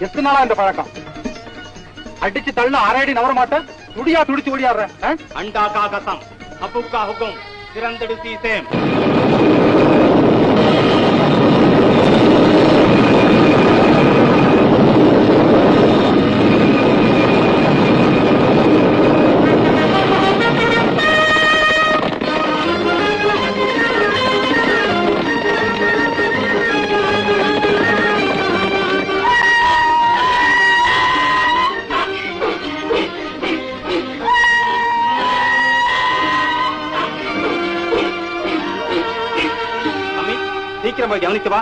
எத்தனை நாளா இந்த பழக்கம்? அடிச்சு தள்ள அரையடி நவர மாட்டேன், துடியா துடிச்சு ஓடியாடுற. அண்டா கா கசம் அப்புக்கா ஹுக்கும் திறந்தடு சீசேம். சீக்கிரம் போய் கவனித்து வா.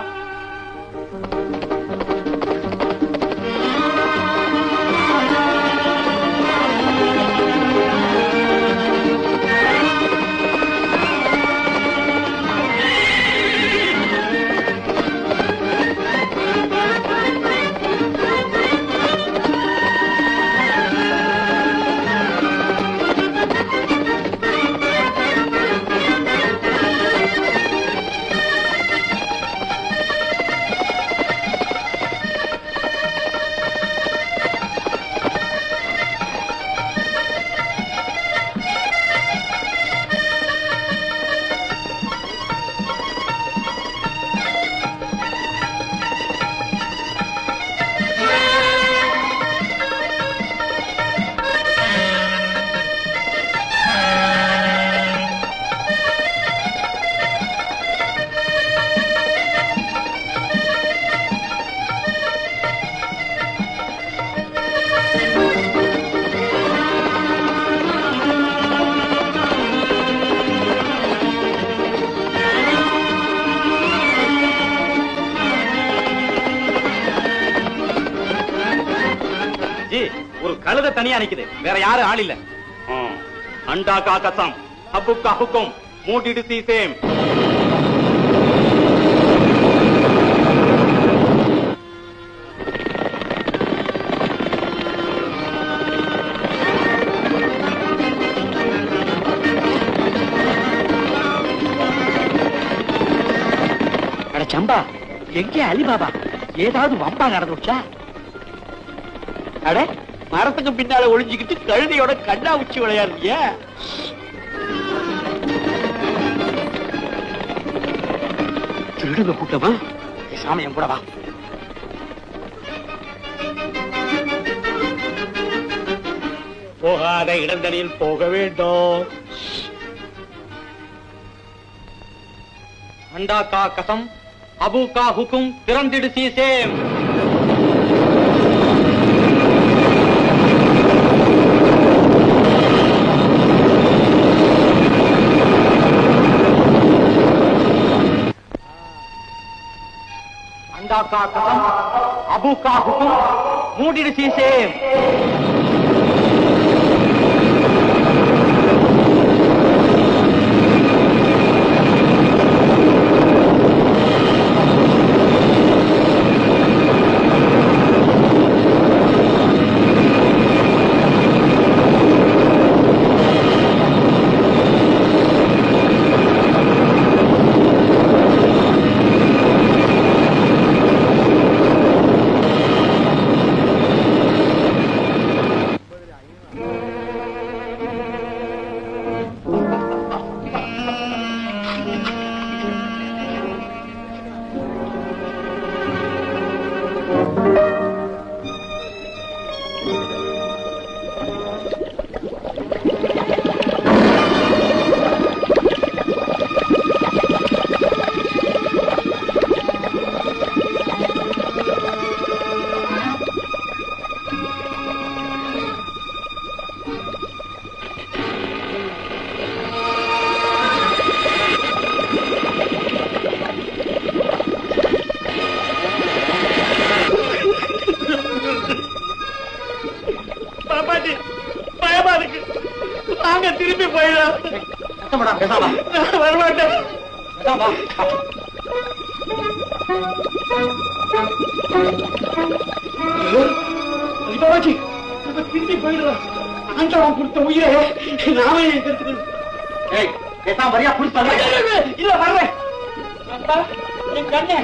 ஒரு கழுத தனியா நிக்குது, வேற யாரும் ஆள் இல்ல. அண்டா கா கசம் அப்புக்கா ஹுக்கும் மூடிடு சீசேம். அட சம்பா, எங்கே அலிபாபா? ஏதாவது வம்பா நடந்துச்சா? அட, மரத்துக்கு பின்னால ஒளிஞ்சுக்கிட்டு கழுதையோட கண்ணா உச்சி விளையாடுறிய. திருடுங்க கூட்டமா? சாமியம் கூட வா. போகாத இடந்தனில் போக வேண்டும். அண்டா கா கசம் அபு கா ஹுக்கும் திறந்திடு சீசேம். அண்டா கா கசம் அபு கா ஹுக்கும் மூடிடு சீசேம். திருப்பி போயிடலாம். வரமாட்டேன். திருப்பி போயிடலாம். ஆண்டவன் கொடுத்த உயிரை நாமே வரியா குடிப்பாங்க. இல்ல வர்றேன். என் கண்ணே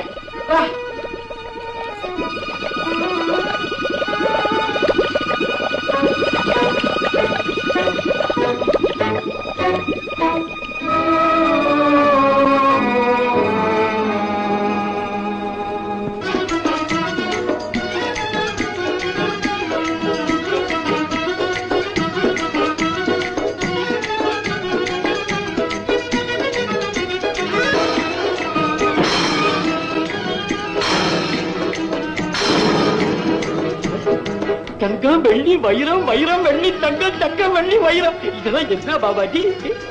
தங்கம் வெள்ளி வைரம் வைரம் வெள்ளி தங்கம் தங்கம் வெள்ளி வைரம் இதெல்லாம் என்ன பாபாஜி?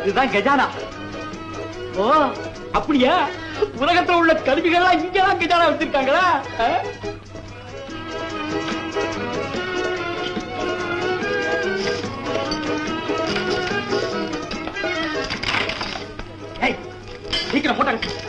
இதுதான் கஜானா. ஓ அப்படியா? உலகத்துல உள்ள கருவிகள்லாம் இங்கதான் கஜானா வச்சிருக்காங்களா? சீக்கிரம் போட்டாங்க.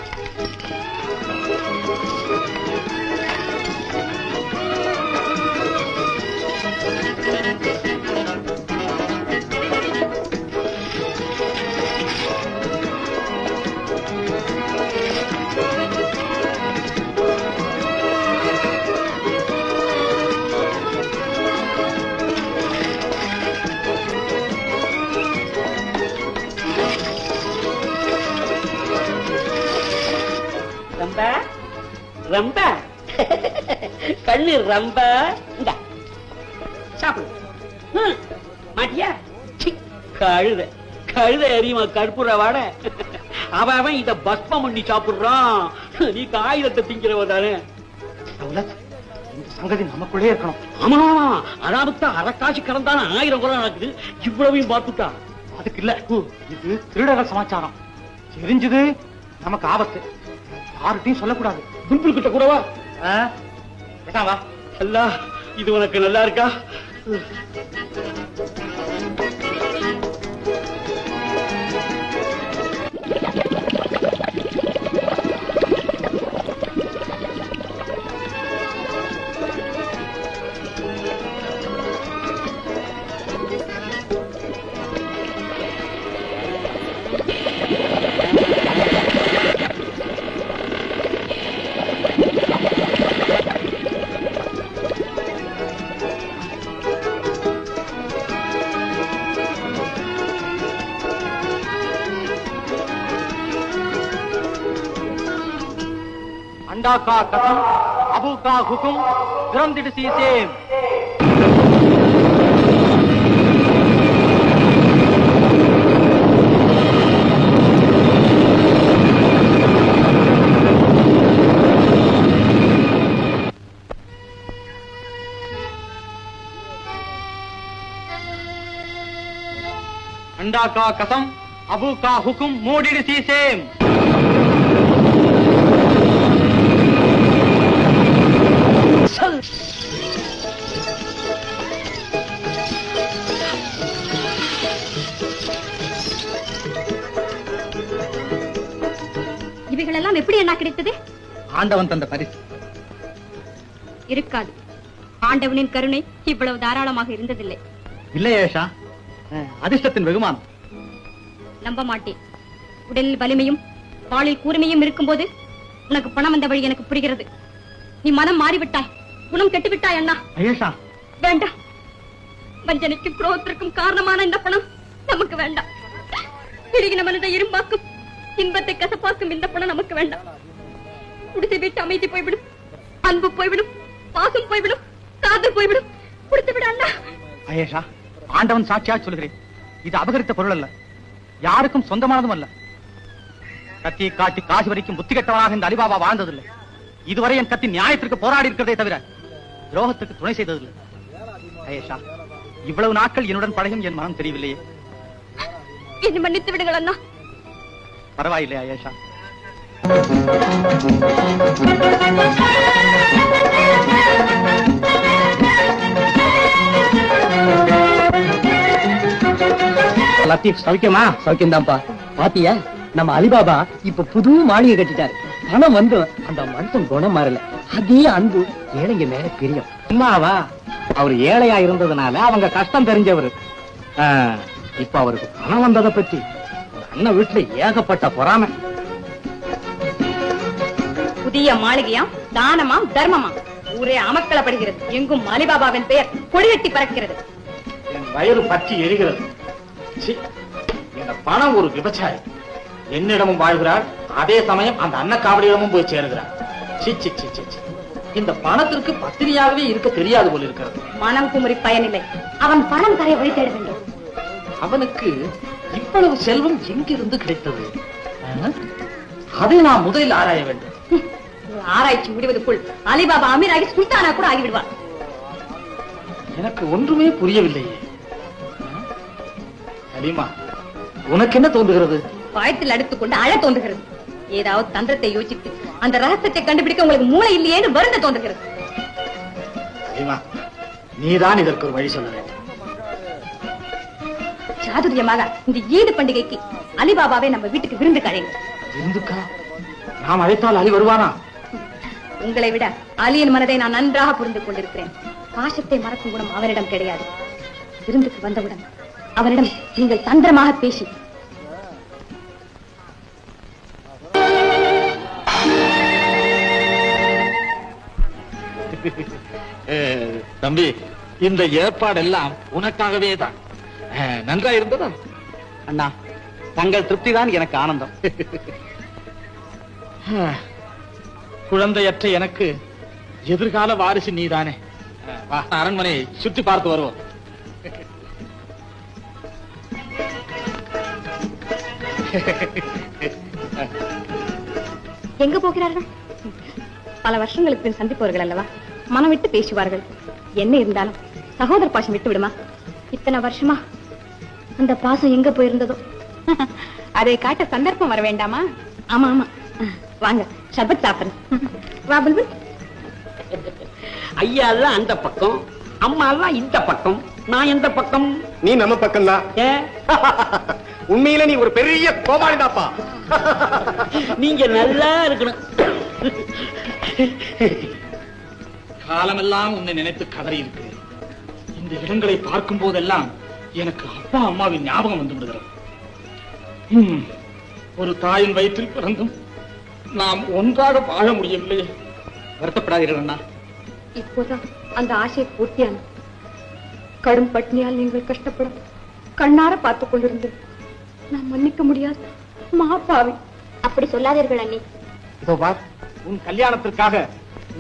ரொம்ப ரொம்ப கண்ணு ரொம்ப சாப்பிடு. மாட்டியா? கழுத கழுத எரியுமா கற்பூர வாட. அவன் இத பஸ்மம் பண்ணி சாப்பிடுறான். நீ காகிதத்தை திங்கிறவ தானே. சங்கதி நமக்குள்ளே இருக்கணும். ஆமா அதாவது அரக்காட்சி கடந்தான 1000 குறை நடக்குது. இவ்வளவையும் பார்த்துட்டா அதுக்கு இல்ல, இது திருடர்கள் சமாச்சாரம். தெரிஞ்சது நமக்கு ஆபத்து. யார்கிட்டையும் சொல்லக்கூடாது. புல்புல் கிட்ட கூடவா? வா. அல்லா, இது உனக்கு நல்லா இருக்கா? अंडा का कसम, अबू का हुक्म, दुरंदिड सी सेम. अंडा का कसम, अबू का हुक्म, मोडिड सी सेम. இவைகளெல்லாம் எப்படி என்ன கிடைத்தது? ஆண்டவன் தந்த பரிசு. இருக்காது. ஆண்டவனின் கருணை இவ்வளவு தாராளமாக இருந்ததில்லை. இல்லை ஏஷா, அதிர்ஷ்டத்தின் வெகுமானம். நம்ப மாட்டேன். உடலில் வலிமையும் வாளில் கூர்மையும் இருக்கும் போது உனக்கு பணம் வந்த வழி எனக்கு புரிகிறது. நீ மனம் மாறிவிட்டாய், குணம் கெட்டுவிட்டாய் அண்ணா. ஐயேஷா, வேண்டாம். வஞ்சனைக்கும் குரோகத்திற்கும் காரணமான இந்த பணம் நமக்கு வேண்டாம். இறுகின மனதை இரும்பாக்கும், இன்பத்தை கசப்பாக்கும் இந்த பணம் நமக்கு வேண்டாம். குடிசை வீட்டு அமைதி போய்விடும், அன்பு போய்விடும், பாசம் போய்விடும், காதல் போய்விடும். குடித்து விட அண்ணா. ஐயேஷா, ஆண்டவன் சாட்சியா சொல்கிறேன், இது அபகரித்த பொருள் அல்ல, யாருக்கும் சொந்தமானதும் அல்ல. கத்தியை காட்டி காசு வரைக்கும் புத்தி கட்டவனாக இந்த அலிபாபா வாழ்ந்ததில்லை. இதுவரை என் கத்தி நியாயத்திற்கு போராடி இருக்கிறதே தவிர துரோகத்துக்கு துணை செய்ததில்லை. ஐயேஷா, இவ்வளவு நாட்கள் என்னுடன் பழகும் என் மனம் தெரியவில்லையே. என்னை மன்னித்து விடுங்கள் அண்ணா. பரவாயில்லை ஐயேஷா. லத்தீப் சௌக்கியமா? சௌக்கியம் தான்ப்பா. பாத்தியா, நம்ம அலிபாபா இப்ப புது மாளிகை கட்டிட்டாரு. பணம் வந்து அந்த மனுஷன் குணம் மாறல. அதே அன்பு ஏழைங்க மேல பிரியம். சும்மாவா, அவர் ஏழையா இருந்ததுனால அவங்க கஷ்டம் தெரிஞ்சவரு. இப்ப அவருக்கு பணம் வந்ததை பத்தி அண்ணன் வீட்டுல ஏகப்பட்ட பொறாமை. புதிய மாளிகையாம், தானமாம், தர்மமாம். ஊரே அமக்களப்படுகிறது. எங்கும் அலிபாபாவின் பெயர் கொடிகட்டி பறக்கிறது. என் வயிறு பற்றி எரிகிறது. இந்த பணம் ஒரு விபச்சாரி. என்னிடமும் வாழ்கிறாள், அதே சமயம் அந்த அன்னக்காவடியிடமும் போய் சேருகிறாள். இந்த பணத்திற்கு பத்திரியாகவே இருக்க தெரியாது போல இருக்கிறது. மனம் குமரி பயனில்லை. அவன் பணம் தரை வழி தேட வேண்டும். அவனுக்கு இவ்வளவு செல்வம் எங்கிருந்து கிடைத்தது? அதை நான் முதலில் ஆராய வேண்டும். ஆராய்ச்சி முடிவதற்குள் அலிபாபா அமீராகி சுல்தானா கூட ஆகிவிடுவார். எனக்கு ஒன்றுமே புரியவில்லையே. அலிமா, உனக்கு என்ன தோன்றுகிறது? பயத்தில் அடித்துக் அழ தோன்றுகிறது. ஏதாவது தந்திரத்தை யோசித்து அந்த ரகசியத்தை கண்டுபிடிக்க உங்களுக்கு மூளை இல்லையேன்னு வருந்த தோன்றுகிறது. அலிமா, நீதான் இதற்கு ஒரு வழி சொல்ல வேண்டும். சாதுரியமாக இந்த ஈடு பண்டிகைக்கு அலிபாபாவை நம்ம வீட்டுக்கு விருந்து கழைங்க. விருந்துக்கா? நாம் அழைத்தால் அலி வருவானா? உங்களை விட அலியின் மனதை நான் நன்றாக புரிந்து கொண்டிருக்கிறேன். பாசத்தை மறக்கும் குணம் அவரிடம் கிடையாது. விருந்துக்கு வந்தவுடன் அவரிடம் நீங்கள் தந்திரமாக பேசி தம்பி, இந்த ஏற்பாடெல்லாம் உனக்காகவே தான். நன்றா இருந்ததா? அண்ணா, தங்கள் திருப்தி தான் எனக்கு ஆனந்தம். குழந்தையற்ற எனக்கு எதிர்கால வாரிசு நீதானே. அரண்மனையை சுற்றி பார்த்து வருவோம். எங்க போகிறார்கள்? பல வருஷங்களுக்கு பின் சந்திப்பவர்கள் அல்லவா, மனம் விட்டு பேசுவார்கள். என்ன இருந்தாலும் சகோதர பாசம் விட்டு விடுமா? இத்தனை வருஷமா அந்த பாசம் எங்க போயிருந்ததோ அதை காட்ட சந்தர்ப்பம் வர வேண்டாமா? ஆமா ஆமா, வாங்க சர்பத் சாப்பிடுங்க. வா புல்புல். ஐயா எல்லாம் அந்த பக்கம், அம்மா எல்லாம் இந்த பக்கம், நான் எந்த பக்கம்? நீ நம்ம பக்கம் தான். உண்மையில நீ ஒரு பெரிய கோமாளிதாப்பா. நீங்க நல்லா இருக்கணும். காலமெல்லாம் உன்னை நினைத்து கதறி இருக்கிறேன். இந்த இடங்களை பார்க்கும் போதெல்லாம் எனக்கு அப்பா அம்மாவின் ஞாபகம் வந்து விடுகிறது. ஒரு தாயின் வயிற்றில் பிறந்தும் நாம் ஒன்றாக வாழ முடியவில்லையே. வருத்தப்படாதீர்கள் அண்ணா. இப்போதான் அந்த ஆசை பூர்த்தியான. கடும் பட்னியால் நீங்கள் கஷ்டப்படும் கண்ணார பார்த்துக் கொண்டிருந்தேன். நான் மன்னிக்க முடியாது மாப்பாவி. அப்படி சொல்லாதீர்கள் அண்ணி. இதோ பார், உன் கல்யாணத்திற்காக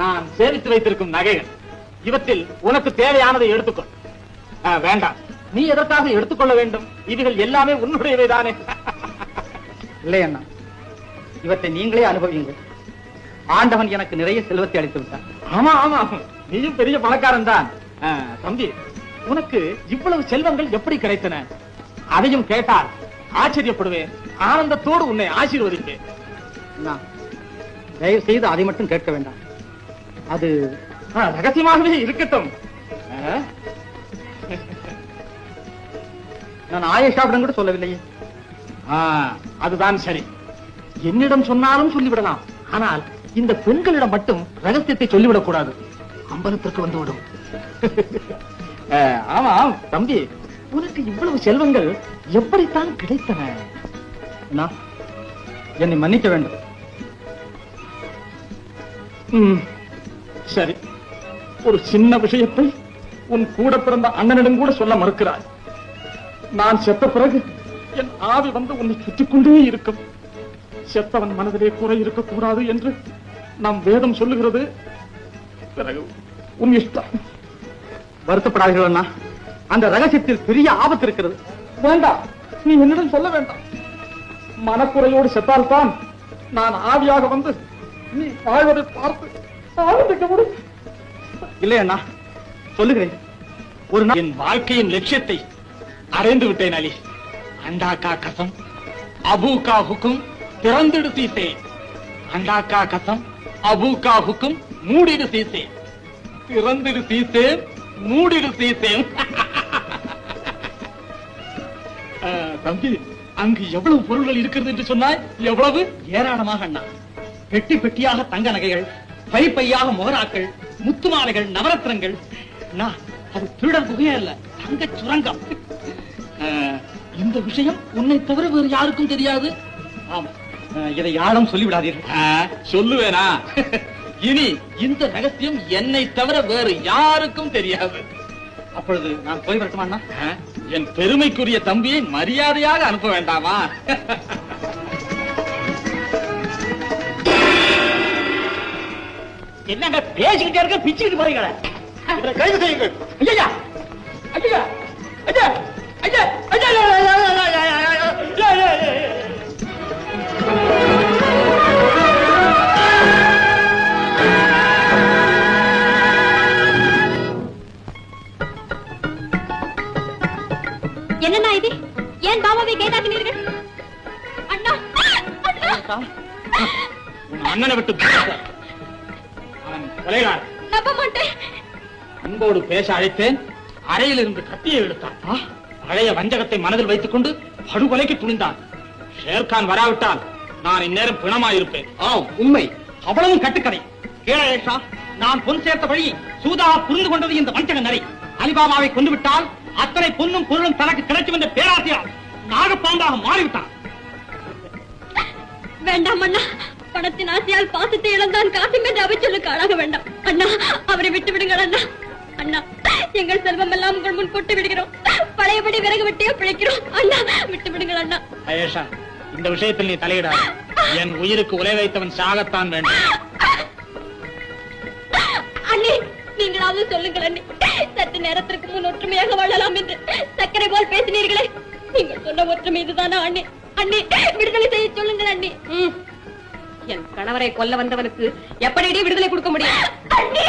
நான் சேமித்து வைத்திருக்கும் நகைகள். இவற்றில் உனக்கு தேவையானதை எடுத்துக்கொள். வேண்டாம், நீ எதற்காக எடுத்துக்கொள்ள வேண்டும்? இவைகள் எல்லாமே உன்னுடையவைதானே. இல்லை அண்ணா, இவற்றை நீங்களே அனுபவியுங்கள். ஆண்டவன் எனக்கு நிறைய செல்வத்தை அளித்து விட்டான். ஆமா ஆமா, நீயும் பெரிய பணக்காரன் தான். தம்பி, உனக்கு இவ்வளவு செல்வங்கள் எப்படி கிடைத்தன? அதையும் கேட்டால் ஆச்சரியப்படுவேன். ஆனந்தத்தோடு உன்னை ஆசீர்வதிப்பேன். தயவு செய்து அதை மட்டும் கேட்க வேண்டாம். அது ரகசியமாகவே இருக்கட்டும். நான் ஆயேஷாவிடம் கூட சொல்லவில்லையே. அதுதான் சரி. என்னிடம் சொன்னாலும் சொல்லிவிடலாம். ஆனால் இந்த பெண்களிடம் மட்டும் ரகசியத்தை சொல்லிவிடக் கூடாது. அம்பலத்திற்கு வந்துவிடும். ஆமாம் தம்பி, உனக்கு இவ்வளவு செல்வங்கள் எப்படித்தான் கிடைத்தன? என்னை மன்னிக்க வேண்டும். சரி, ஒரு சின்ன விஷயத்தை உன் கூட பிறந்த அண்ணனிடம் கூட சொல்ல மறுக்கிறாய். நான் செத்த பிறகு என் ஆவி வந்து உன்னை சுற்றிக் கொண்டே இருக்கும். செத்தவன் மனதிலே குறை இருக்கக்கூடாது என்று நம் வேதம் சொல்லுகிறது. பிறகு உன் இஷ்டம். வருத்தப்படாதீர்கள் அண்ணா, அந்த ரகசியத்தில் பெரிய ஆபத்து இருக்கிறது. வேண்டாம், நீ என்னிடம் சொல்ல வேண்டாம். மனக்குறையோடு செத்தால்தான் நான் ஆவியாக வந்து நீ வாழ்வதை பார்த்து ஆனந்திக்க முடியும். இல்லை அண்ணா, சொல்லுகிறேன். ஒரு நாள் என் வாழ்க்கையின் லட்சியத்தை அடைந்து விட்டேன் அலி. அண்டா கா கசம் அபு கா ஹுக்கும் திறந்திடு சீசே. அண்டா கா கசம் அபு கா ஹுக்கும் மூடிடு சீசே. திறந்திடு சீசே, மூடிடு சீசே. தம்பி, அங்கு எவ்வளவு பொருள்கள் இருக்கிறது என்று சொன்னாய்? எவ்வளவு? ஏராளமாக அண்ணா. பெட்டி பெட்டியாக தங்க நகைகள், பை பையாக மோகராக்கள், முத்து மாலைகள், நவரத்னங்கள். அது திருடர் குகையே அல்ல, தங்க சுரங்கம். இந்த விஷயம் உன்னை தவிர வேறு யாருக்கும் தெரியாது. ஆமா, இதை யாரும் சொல்லிவிடாதீர்கள். சொல்லுவேனா? இனி இந்த ரகசியம் என்னை தவிர வேறு யாருக்கும் தெரியாது. அப்பொழுது நான் போய் வரட்டுமா? என் பெருமைக்குரிய தம்பியை மரியாதையாக அனுப்ப வேண்டாமா? என்னங்க பேசிக்கிட்டே இருக்க, பிச்சுக்கிட்டு போறீங்களே. கைது செய்யுங்கள். ஐயா ஐயா ஐயா ஐயா என்னண்ணா இது? ஏன் பாபாவை கைதாக்கினீர்கள்? அண்ணா அண்ணா உன் அண்ணனை விட்டு அவன் கொலைகாரன். நம்ப மாட்டேன். அன்போடு பேச அழைத்தேன். அறையில் இருந்து கத்தியை எடுத்தான். பழைய வஞ்சகத்தை மனதில் வைத்துக் கொண்டு படுகொலைக்கு துணிந்தான். ஷேர்கான் வராவிட்டால் நான் இந்நேரம் பிணமாயிருப்பேன். ஆம், உண்மை. அவ்வளவும் கட்டுக்கதை. கேளேஷா, நான் பொன் சேர்த்த வழி சூதா புரிந்து கொண்டது இந்த வஞ்சக நரை. அலிபாபாவை கொண்டுவிட்டால் அத்தனை பொன்னும் பொருளும் தனக்கு கிடைக்கும் என்ற பேராசையால் நாகப்பாம்பாக மாறிவிட்டான். வேண்டாம் அண்ணா, பணத்தின் ஆசையால் பாசத்தை இழந்தான் காட்டும் என்று அவைச்சொல்லுக்கு ஆளாக வேண்டாம். அண்ணா, அவரை விட்டு விடுங்கள் அண்ணா. அண்ணா, எங்கள் செல்வம் எல்லாம் உங்கள் முன் கொட்டு விடுகிறோம். பழையபடி விறகு வெட்டியே பிழைக்கிறோம். அண்ணா, விட்டு விடுங்கள் அண்ணா. அயேஷா, இந்த விஷயத்தில் நீ தலையிடாத. என் உயிருக்கு உலை வைத்தவன் சாகத்தான் வேண்டும். அண்ணே, நீங்களாவது சொல்லுங்கள் அண்ணே. சற்று நேரத்திற்கு முன் ஒற்றுமையாக வாழலாம் என்று சக்கரை போல் பேசினீர்களே, நீங்கள் சொன்ன ஒற்றுமை இதுதானா அண்ணே? அண்ணே, விடுதலை செய்ய சொல்லுங்கள் அண்ணே. என் கணவரை கொல்ல வந்தவனுக்கு எப்படி விடுதலை கொடுக்க முடியும்? அண்ணே,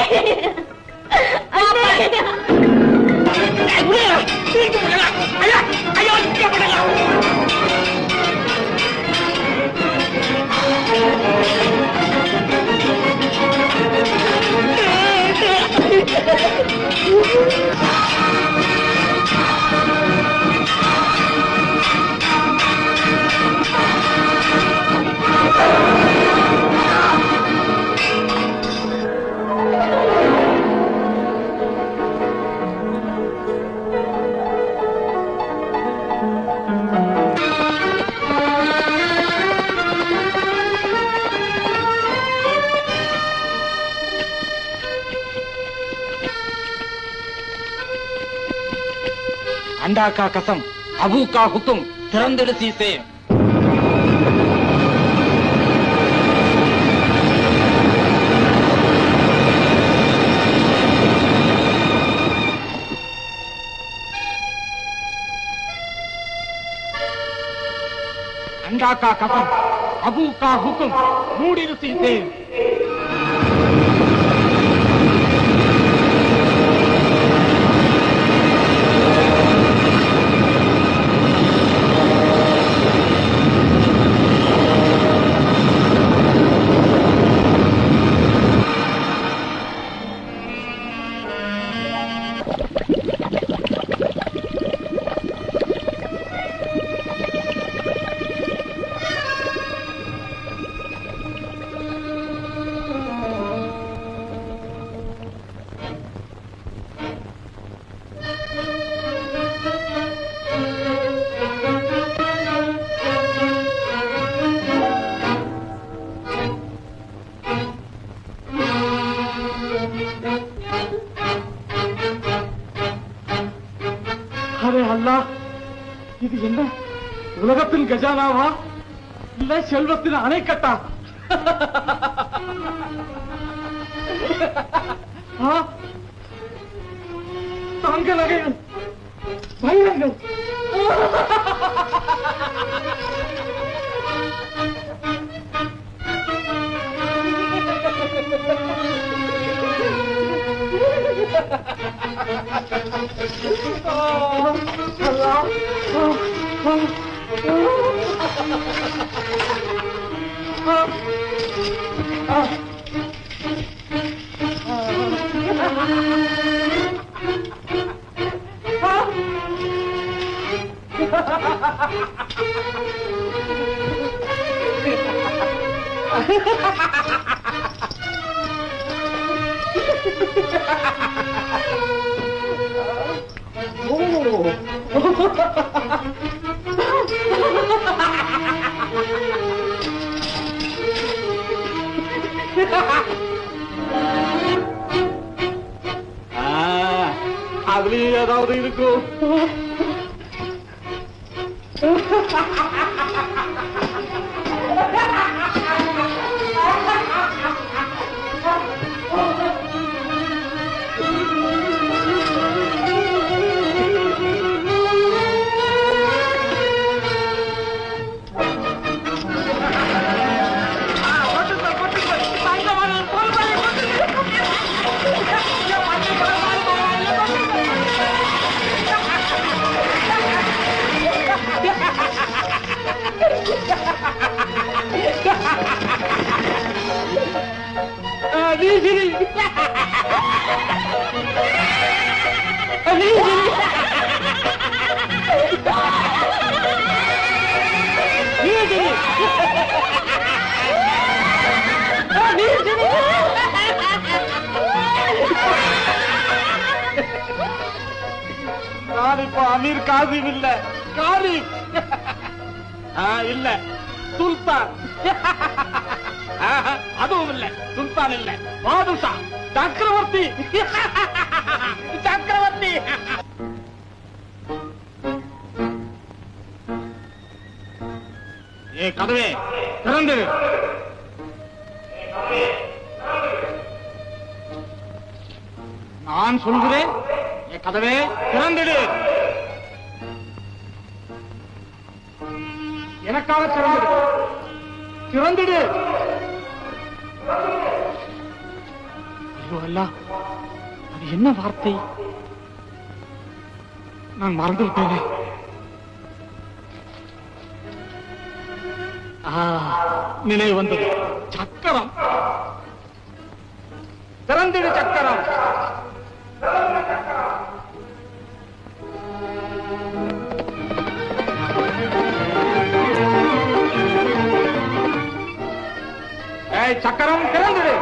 अंडा का कसम, अबू का हुक्म, திறந்திடு சீசே. अंडा का कसम, अबू का हुक्म, மூடிடு சீசே. இது என்ன உலகத்தின் கஜானாவா இல்ல செல்வத்தின் அணைக்கட்டா? தங்க நகைகள், வைரங்கள், அதுலயும் ஏதாவது இருக்கும். நான் இப்ப அமீர் காசிம் இல்ல, காலிப் இல்ல, சுல்தான். அதுவும் இல்ல, சுல்தான் இல்ல, பாதுஷா, சக்கரவர்த்தி. சக்கரவர்த்தி. ஏ கதவே திறந்து. நான் சொல்கிறேன், ஏ கதவே திறந்துடு. எனக்காக திறந்துடு, திறந்துடு. ஐயோ அல்லா, அது என்ன வார்த்தை? நான் மறந்து விட்டேனே. நினைவு வந்தது. சக்கரம் திறந்திடு, சக்கரம். சக்கரம் திறந்துடு.